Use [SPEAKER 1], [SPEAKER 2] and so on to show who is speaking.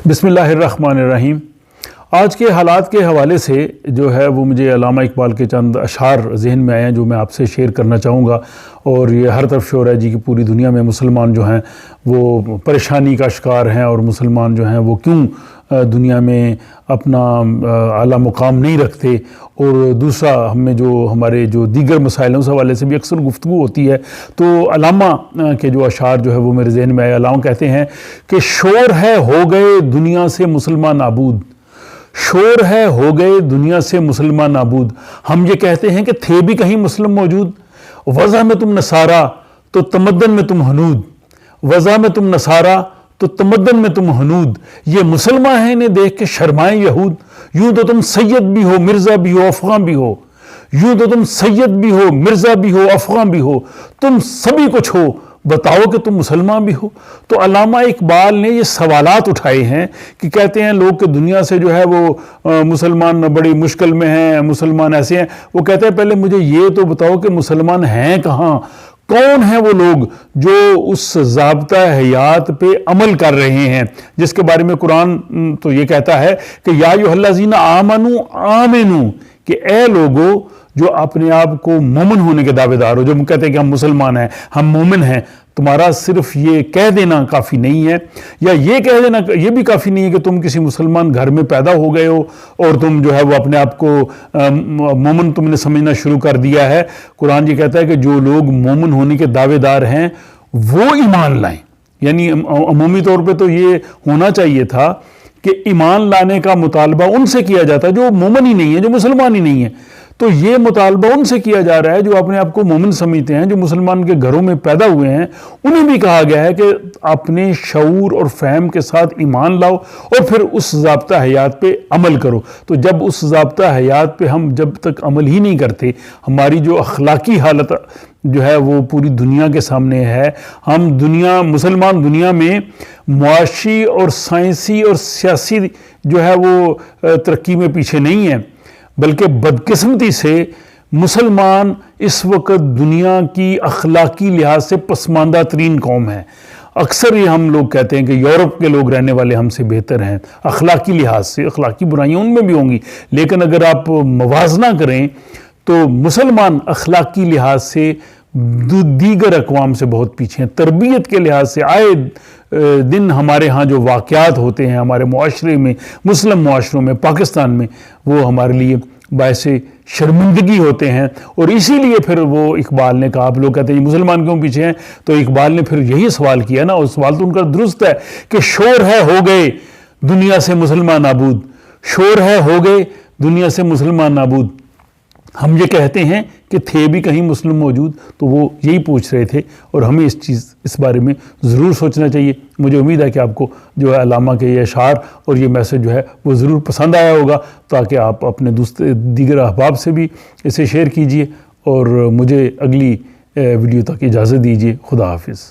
[SPEAKER 1] بسم اللہ الرحمن الرحیم۔ آج کے حالات کے حوالے سے جو ہے وہ مجھے علامہ اقبال کے چند اشعار ذہن میں آئے ہیں جو میں آپ سے شیئر کرنا چاہوں گا، اور یہ ہر طرف شور ہے جی کہ پوری دنیا میں مسلمان جو ہیں وہ پریشانی کا شکار ہیں، اور مسلمان جو ہیں وہ کیوں دنیا میں اپنا اعلیٰ مقام نہیں رکھتے، اور دوسرا ہمیں جو ہمارے جو دیگر مسائل اس حوالے سے بھی اکثر گفتگو ہوتی ہے۔ تو علامہ کے جو اشعار جو ہے وہ میرے ذہن میں آئے۔ علامہ کہتے ہیں کہ شور ہے ہو گئے دنیا سے مسلمان نابود، شور ہے ہو گئے دنیا سے مسلمان نابود، ہم یہ کہتے ہیں کہ تھے بھی کہیں مسلم موجود، وضع میں تم نصارا تو تمدن میں تم ہنود، وضع میں تم نصارا تو تمدن میں تم ہنود، یہ مسلمان ہیں انہیں دیکھ کے شرمائیں یہود، یوں تو تم سید بھی ہو مرزا بھی ہو افغان بھی ہو، یوں تو تم سید بھی ہو مرزا بھی ہو افغان بھی ہو، تم سبھی کچھ ہو بتاؤ کہ تم مسلمان بھی ہو۔ تو علامہ اقبال نے یہ سوالات اٹھائے ہیں کہ کہتے ہیں لوگ کہ دنیا سے جو ہے وہ مسلمان بڑی مشکل میں ہیں، مسلمان ایسے ہیں، وہ کہتے ہیں پہلے مجھے یہ تو بتاؤ کہ مسلمان ہیں کہاں، کون ہیں وہ لوگ جو اس ضابطہ حیات پہ عمل کر رہے ہیں جس کے بارے میں قرآن تو یہ کہتا ہے کہ یا ایھا الذین آمنوا آمنوا، کہ اے لوگو جو اپنے آپ کو مومن ہونے کے دعوے دار ہو، جو ہم کہتے ہیں کہ ہم مسلمان ہیں، ہم مومن ہیں، تمہارا صرف یہ کہہ دینا کافی نہیں ہے، یا یہ کہہ دینا یہ بھی کافی نہیں ہے کہ تم کسی مسلمان گھر میں پیدا ہو گئے ہو اور تم جو ہے وہ اپنے آپ کو مومن تم نے سمجھنا شروع کر دیا ہے۔ قرآن یہ کہتا ہے کہ جو لوگ مومن ہونے کے دعوے دار ہیں وہ ایمان لائیں، یعنی عمومی طور پہ تو یہ ہونا چاہیے تھا کہ ایمان لانے کا مطالبہ ان سے کیا جاتا ہے جو مومن ہی نہیں ہے، جو مسلمان ہی نہیں ہے، تو یہ مطالبہ ان سے کیا جا رہا ہے جو اپنے آپ کو مومن سمجھتے ہیں، جو مسلمان کے گھروں میں پیدا ہوئے ہیں، انہیں بھی کہا گیا ہے کہ اپنے شعور اور فہم کے ساتھ ایمان لاؤ اور پھر اس ضابطہ حیات پہ عمل کرو۔ تو جب اس ضابطہ حیات پہ ہم جب تک عمل ہی نہیں کرتے، ہماری جو اخلاقی حالت جو ہے وہ پوری دنیا کے سامنے ہے، ہم مسلمان دنیا میں معاشی اور سائنسی اور سیاسی جو ہے وہ ترقی میں پیچھے نہیں ہیں، بلکہ بدقسمتی سے مسلمان اس وقت دنیا کی اخلاقی لحاظ سے پسماندہ ترین قوم ہے۔ اکثر یہ ہم لوگ کہتے ہیں کہ یورپ کے لوگ رہنے والے ہم سے بہتر ہیں اخلاقی لحاظ سے، اخلاقی برائیاں ان میں بھی ہوں گی، لیکن اگر آپ موازنہ کریں تو مسلمان اخلاقی لحاظ سے دیگر اقوام سے بہت پیچھے ہیں۔ تربیت کے لحاظ سے آئے دن ہمارے ہاں جو واقعات ہوتے ہیں ہمارے معاشرے میں، مسلم معاشروں میں، پاکستان میں، وہ ہمارے لیے باعث شرمندگی ہوتے ہیں، اور اسی لیے پھر وہ اقبال نے کہا، آپ لوگ کہتے ہیں مسلمان کیوں پیچھے ہیں، تو اقبال نے پھر یہی سوال کیا نا، اور سوال تو ان کا درست ہے کہ شور ہے ہو گئے دنیا سے مسلمان نابود، شور ہے ہو گئے دنیا سے مسلمان نابود، ہم یہ کہتے ہیں کہ تھے بھی کہیں مسلم موجود۔ تو وہ یہی پوچھ رہے تھے، اور ہمیں اس بارے میں ضرور سوچنا چاہیے۔ مجھے امید ہے کہ آپ کو جو ہے علامہ کے یہ اشعار اور یہ میسج جو ہے وہ ضرور پسند آیا ہوگا، تاکہ آپ اپنے دیگر احباب سے بھی اسے شیئر کیجئے، اور مجھے اگلی ویڈیو تک اجازت دیجئے۔ خدا حافظ۔